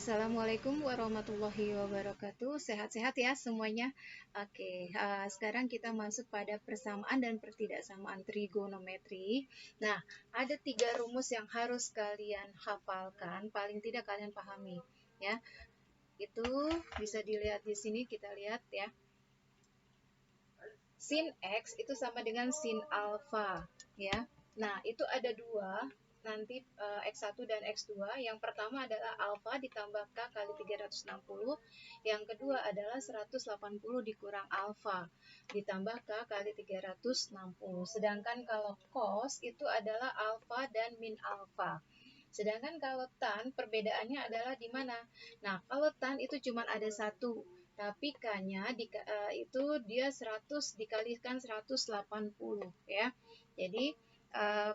Assalamualaikum warahmatullahi wabarakatuh. Sehat-sehat ya semuanya. Oke, sekarang kita masuk pada persamaan dan pertidaksamaan trigonometri. Nah, ada 3 rumus yang harus kalian hafalkan, paling tidak kalian pahami ya. Itu bisa dilihat di sini, kita lihat ya. Sin X itu sama dengan sin alfa ya. Nah, itu ada dua nanti X1 dan X2. Yang pertama adalah alfa ditambah K kali 360. Yang kedua adalah 180 dikurang alfa ditambah K kali 360. Sedangkan kalau cos itu adalah alfa dan min alfa. Sedangkan kalau tan perbedaannya adalah di mana? Nah, kalau tan itu cuma ada satu, tapi K-nya itu dia 100 dikalikan 180 ya. Jadi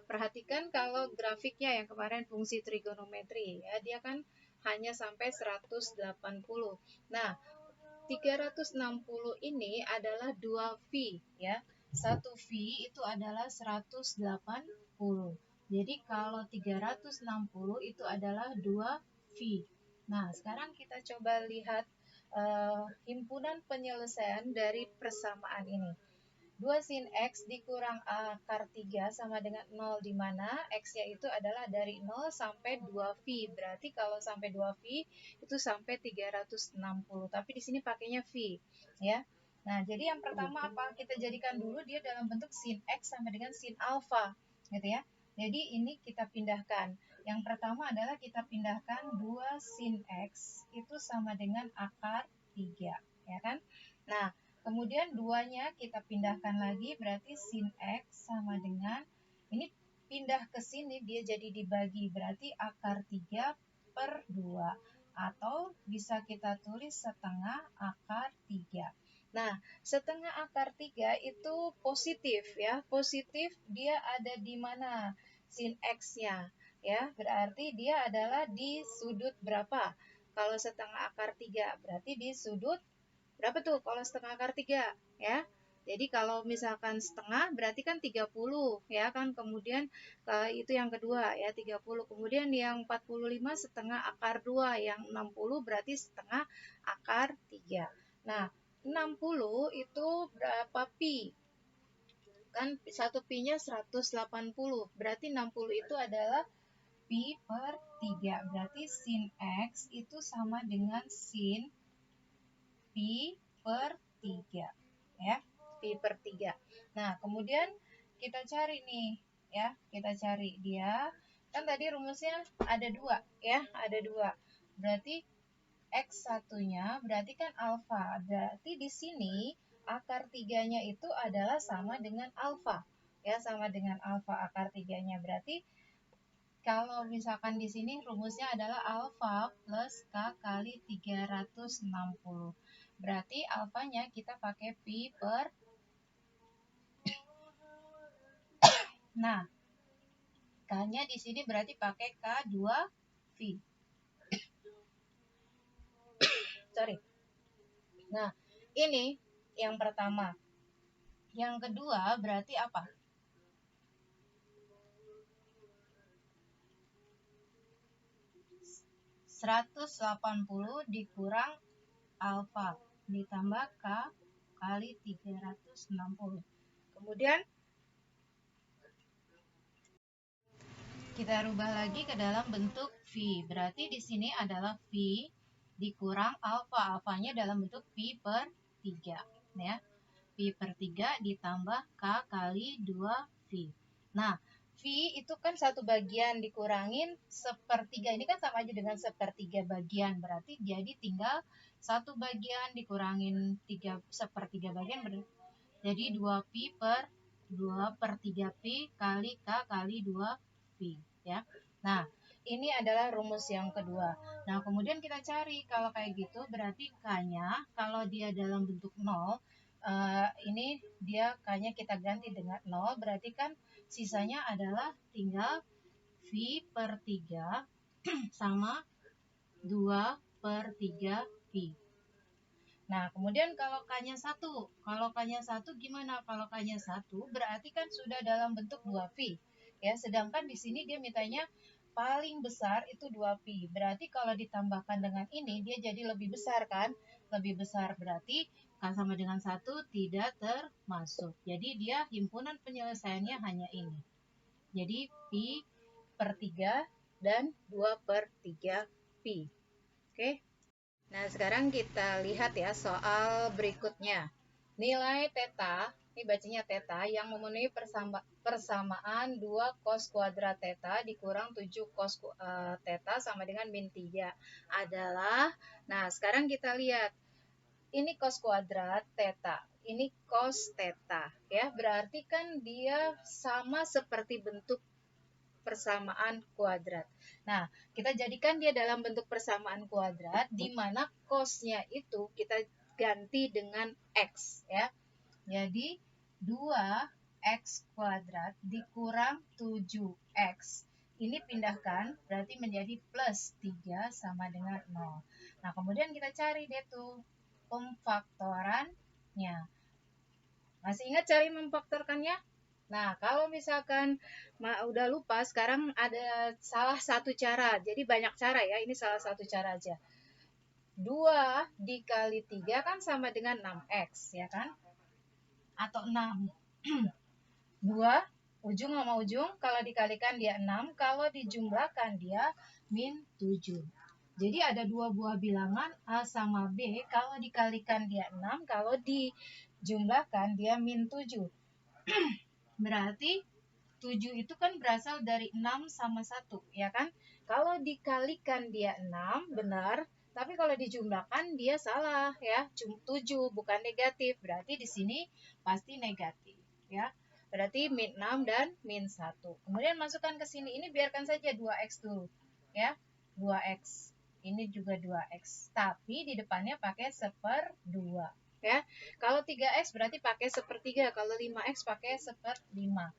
perhatikan kalau grafiknya yang kemarin fungsi trigonometri ya, dia kan hanya sampai 180. Nah, 360 ini adalah 2 V ya. 1 V itu adalah 180. Jadi kalau 360 itu adalah 2 V. Nah, sekarang kita coba lihat himpunan penyelesaian dari persamaan ini. 2 sin X dikurang akar 3 sama dengan 0, di mana X-nya itu adalah dari 0 sampai 2V. Berarti kalau sampai 2V itu sampai 360. Tapi di sini pakainya V ya. Nah, jadi yang pertama apa? Kita jadikan dulu dia dalam bentuk sin X sama dengan sin alfa gitu ya. Jadi ini kita pindahkan. Yang pertama adalah kita pindahkan 2 sin X itu sama dengan akar 3 ya kan. Nah, kemudian 2-nya kita pindahkan lagi, berarti sin X sama dengan, ini pindah ke sini dia jadi dibagi, berarti akar 3 per 2. Atau bisa kita tulis setengah akar 3. Nah, setengah akar 3 itu positif ya. Positif dia ada di mana? Sin X-nya ya. Berarti dia adalah di sudut berapa? Kalau setengah akar 3 berarti di sudut berapa tuh kalau setengah akar 3 ya. Jadi kalau misalkan setengah berarti kan 30 ya kan. Kemudian itu yang kedua ya 30. Kemudian yang 45 setengah akar 2, yang 60 berarti setengah akar 3. Nah, 60 itu berapa pi? Kan 1 pi-nya 180. Berarti 60 itu adalah pi per 3. Berarti sin X itu sama dengan sin pi per 3 ya, pi per 3. Nah, kemudian kita cari nih ya, kita cari dia. Kan tadi rumusnya ada 2 ya, ada 2. Berarti X1-nya berarti kan alfa. Berarti di sini akar 3-nya itu adalah sama dengan alfa. Ya, sama dengan alfa akar 3-nya. Berarti kalau misalkan di sini rumusnya adalah alfa plus K kali 360. Berarti alfanya kita pakai pi per. Nah, K-nya di sini berarti pakai K2V. Sorry. Nah, ini yang pertama. Yang kedua berarti apa? ...180 dikurang alfa ditambah K kali 360. Kemudian kita rubah lagi ke dalam bentuk V. Berarti di sini adalah V dikurang alfa. Alfanya dalam bentuk pi per 3 ya. Pi per 3 ditambah K kali 2V. Nah, V itu kan satu bagian dikurangin sepertiga. Ini kan sama aja dengan sepertiga bagian. Berarti jadi tinggal satu bagian dikurangin sepertiga bagian. Jadi 2 pi per 2 per 3 pi kali K kali 2V ya. Nah, ini adalah rumus yang kedua. Nah, kemudian kita cari kalau kayak gitu berarti K-nya kalau dia dalam bentuk 0, ini dia K-nya kita ganti dengan 0, berarti kan sisanya adalah tinggal V per 3 sama 2 per 3 pi. Nah, kemudian kalau K-nya 1, kalau K-nya 1 gimana? Kalau K-nya 1 berarti kan sudah dalam bentuk 2V. Ya, sedangkan di sini dia mintanya paling besar itu 2pi. Berarti kalau ditambahkan dengan ini, dia jadi lebih besar kan? Lebih besar berarti K sama dengan 1 tidak termasuk. Jadi dia himpunan penyelesaiannya hanya ini. Jadi pi per 3 dan 2/3 pi. Oke. Nah, sekarang kita lihat ya soal berikutnya. Nilai theta, ini bacanya theta, yang memenuhi persamaan 2 cos kuadrat theta dikurang 7 cos theta sama dengan min 3 adalah, nah sekarang kita lihat, ini cos kuadrat theta, ini cos theta, ya berarti kan dia sama seperti bentuk persamaan kuadrat. Nah, kita jadikan dia dalam bentuk persamaan kuadrat, di mana cosnya itu kita ganti dengan X ya. Jadi 2X kuadrat dikurang 7X. Ini pindahkan berarti menjadi plus 3 sama dengan 0. Nah, kemudian kita cari deh tuh pemfaktorannya. Masih ingat cari memfaktorkannya? Nah, kalau misalkan udah lupa, sekarang ada salah satu cara. Jadi banyak cara ya, ini salah satu cara aja. 2 dikali 3 kan sama dengan 6X, ya kan? Atau 6. 2, ujung sama ujung, kalau dikalikan dia 6, kalau dijumlahkan dia min 7. Jadi ada dua buah bilangan A sama B, kalau dikalikan dia 6, kalau dijumlahkan dia min 7. Berarti 7 itu kan berasal dari 6 sama 1, ya kan? Kalau dikalikan dia 6, benar. Tapi kalau dijumlahkan dia salah ya, 7 bukan negatif. Berarti di sini pasti negatif ya. Berarti min 6 dan min 1. Kemudian masukkan ke sini, ini biarkan saja 2X dulu ya. 2X. Ini juga 2X. Tapi di depannya pakai 1/2 ya. Kalau 3X berarti pakai 1/3, kalau 5X pakai 1/5.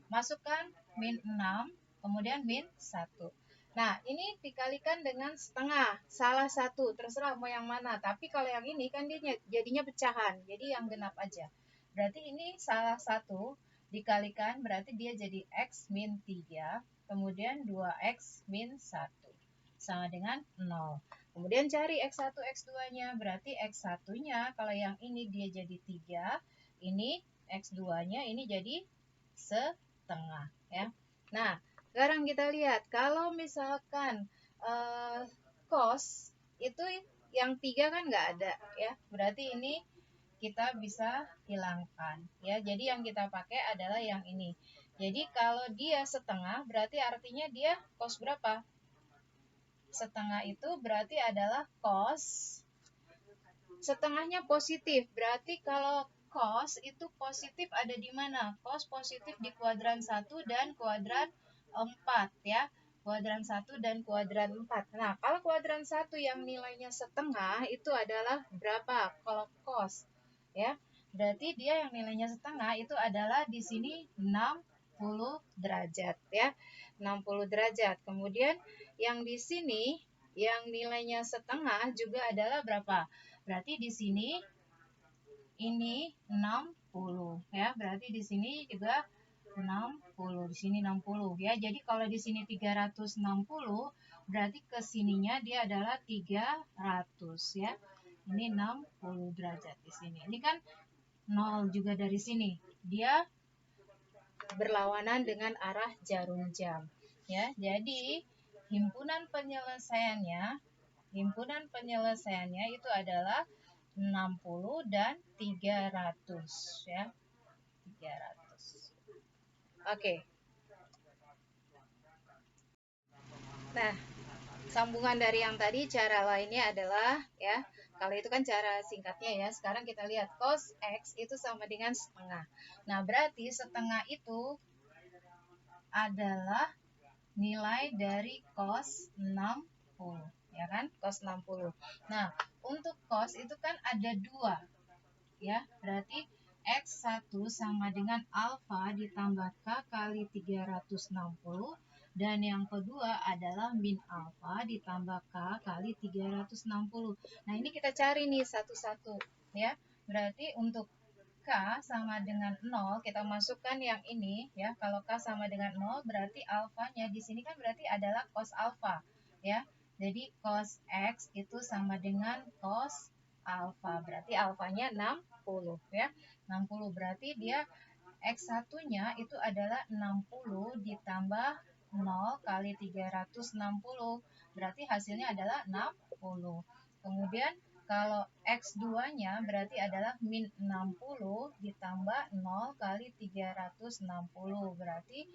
Masukkan min 6, kemudian min 1. Nah, ini dikalikan dengan setengah, salah satu, terserah mau yang mana. Tapi kalau yang ini kan dia jadinya pecahan, jadi yang genap aja. Berarti ini salah satu dikalikan, berarti dia jadi X min 3, kemudian 2X min 1, sama dengan 0. Kemudian cari X1, X2-nya, berarti X1-nya, kalau yang ini dia jadi 3, ini X2-nya ini jadi setengah ya. Nah, sekarang kita lihat kalau misalkan cos itu yang 3 kan nggak ada ya, berarti ini kita bisa hilangkan ya. Jadi yang kita pakai adalah yang ini. Jadi kalau dia setengah berarti artinya dia cos berapa? Setengah itu berarti adalah cos, setengahnya positif, berarti kalau cos itu positif ada di mana? Cos positif di kuadran 1 dan kuadran 4 ya. Kuadran 1 dan kuadran 4. Nah, kalau kuadran 1 yang nilainya setengah itu adalah berapa? Kalau cos ya. Berarti dia yang nilainya setengah itu adalah di sini 60 derajat ya. 60 derajat. Kemudian yang di sini yang nilainya setengah juga adalah berapa? Berarti di sini ini 60 ya. Berarti di sini juga 60, di sini 60 ya. Jadi kalau di sini 360, berarti ke sininya dia adalah 300 ya. Ini 60 derajat di sini. Ini kan 0 juga dari sini. Dia berlawanan dengan arah jarum jam ya. Jadi himpunan penyelesaiannya itu adalah 60 dan 300 ya. 300. Oke. Nah, sambungan dari yang tadi, cara lainnya adalah ya, kalau itu kan cara singkatnya ya. Sekarang kita lihat cos X itu sama dengan setengah. Nah, berarti setengah itu adalah nilai dari cos 60 ya kan, cos 60. Nah, untuk cos itu kan ada 2 ya, berarti X1 sama dengan alfa ditambah K kali 360, dan yang kedua adalah min alfa ditambah K kali 360. Nah, ini kita cari nih satu-satu ya. Berarti untuk K K sama dengan 0, kita masukkan yang ini ya. Kalau K sama dengan 0 berarti alfanya di sini kan berarti adalah cos alfa ya. Jadi cos X itu sama dengan cos alfa. Berarti alfanya 60 ya. 60 berarti dia X1-nya itu adalah 60 ditambah 0 kali 360. Berarti hasilnya adalah 60. Kemudian kalau X2-nya berarti adalah min 60 ditambah 0 kali 360. Berarti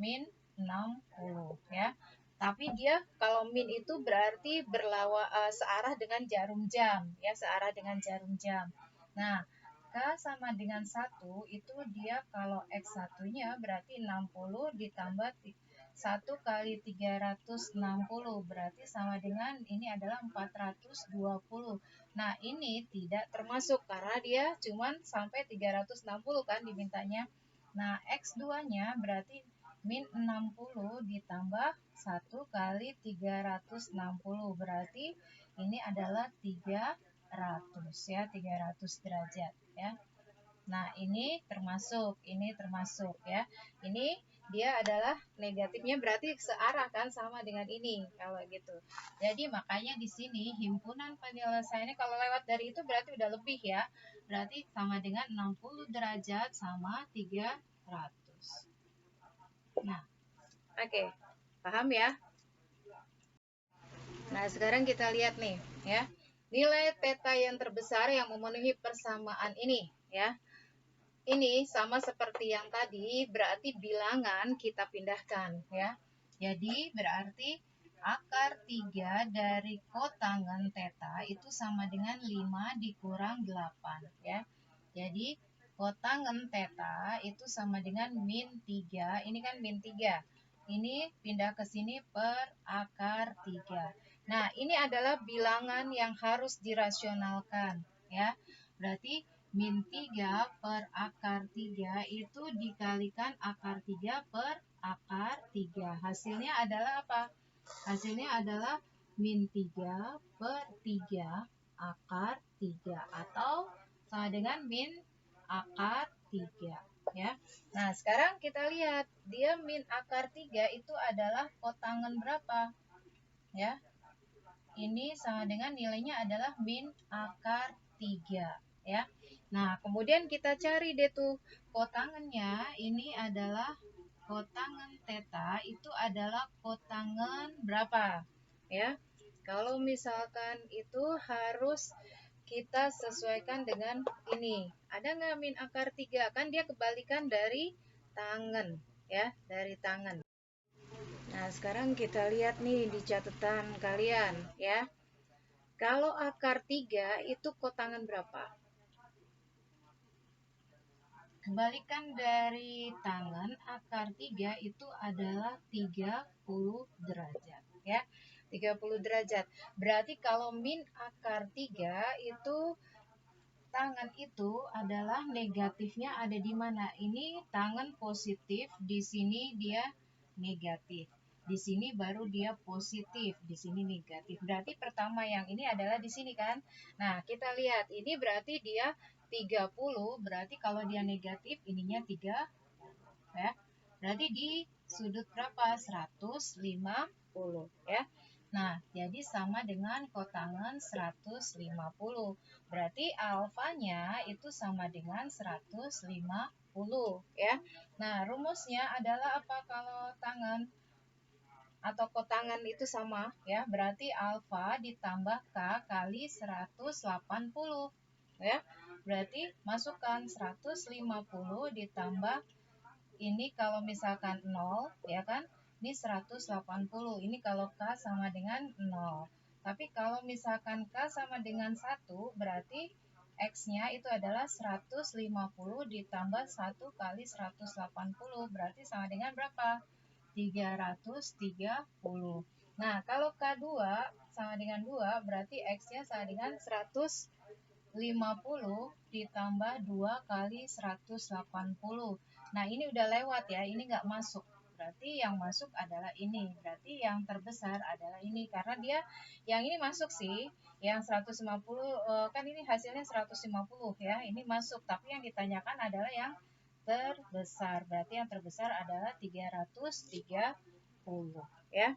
min 60 ya. Tapi dia kalau min itu berarti searah dengan jarum jam ya, searah dengan jarum jam. Nah, K sama dengan 1 itu dia kalau X1-nya berarti 60 ditambah 1 kali 360 berarti sama dengan ini adalah 420. Nah, ini tidak termasuk karena dia cuma sampai 360 kan dimintanya. Nah, X2-nya berarti min 60 ditambah 1 kali 360 berarti ini adalah 300 ya, 300 derajat ya. Nah, ini termasuk ya. Ini dia adalah negatifnya berarti searah kan sama dengan ini kalau gitu. Jadi makanya di sini himpunan penyelesaiannya kalau lewat dari itu berarti udah lebih ya. Berarti sama dengan 60 derajat sama 300. Nah, oke. Paham ya? Nah, sekarang kita lihat nih ya. Nilai theta yang terbesar yang memenuhi persamaan ini ya. Ini sama seperti yang tadi, berarti bilangan kita pindahkan ya. Jadi berarti akar 3 dari kotangen theta itu sama dengan 5 dikurang 8 ya. Jadi kotangen theta itu sama dengan min 3, ini kan min 3. Ini pindah ke sini per akar 3. Nah, ini adalah bilangan yang harus dirasionalkan ya. Berarti min 3 per akar 3 itu dikalikan akar 3 per akar 3. Hasilnya adalah apa? Hasilnya adalah min 3 per 3 akar 3 atau sama dengan min akar 3 ya. Nah, sekarang kita lihat dia min akar 3 itu adalah kotangen berapa? Ya. Ini sama dengan nilainya adalah min akar 3 ya. Nah, kemudian kita cari deh tuh kotangennya. Ini adalah kotangen theta itu adalah kotangen berapa? Ya. Kalau misalkan itu harus kita sesuaikan dengan ini. Ada nggak min akar 3? Kan dia kebalikan dari tangen ya, dari tangen. Nah, sekarang kita lihat nih di catatan kalian ya. Kalau akar 3 itu kotangen berapa? Kebalikan dari tangen, akar 3 itu adalah 30 derajat ya. 30 derajat. Berarti kalau min akar 3 itu tangan itu adalah negatifnya ada di mana? Ini tangan positif, di sini dia negatif. Di sini baru dia positif, di sini negatif. Berarti pertama yang ini adalah di sini kan? Nah, kita lihat ini berarti dia 30, berarti kalau dia negatif ininya 3 ya. Berarti di sudut berapa? 150 ya. Nah, jadi sama dengan kotangen 150. Berarti alfanya itu sama dengan 150 ya. Nah, rumusnya adalah apa kalau tangen atau kotangen itu sama ya. Berarti alfa ditambah K kali 180 ya. Berarti masukkan 150 ditambah ini kalau misalkan 0 ya kan. Ini 180, ini kalau K sama dengan 0. Tapi kalau misalkan K sama dengan 1, berarti X-nya itu adalah 150 ditambah 1 kali 180, berarti sama dengan berapa? 330. Nah, kalau K2 sama dengan 2, berarti X-nya sama dengan 150 ditambah 2 kali 180. Nah, ini udah lewat ya, ini nggak masuk. berarti yang masuk adalah ini. Berarti yang terbesar adalah ini, karena dia yang ini masuk sih. Yang 150 kan ini hasilnya 150 ya. Ini masuk, tapi yang ditanyakan adalah yang terbesar. Berarti yang terbesar adalah 330 ya.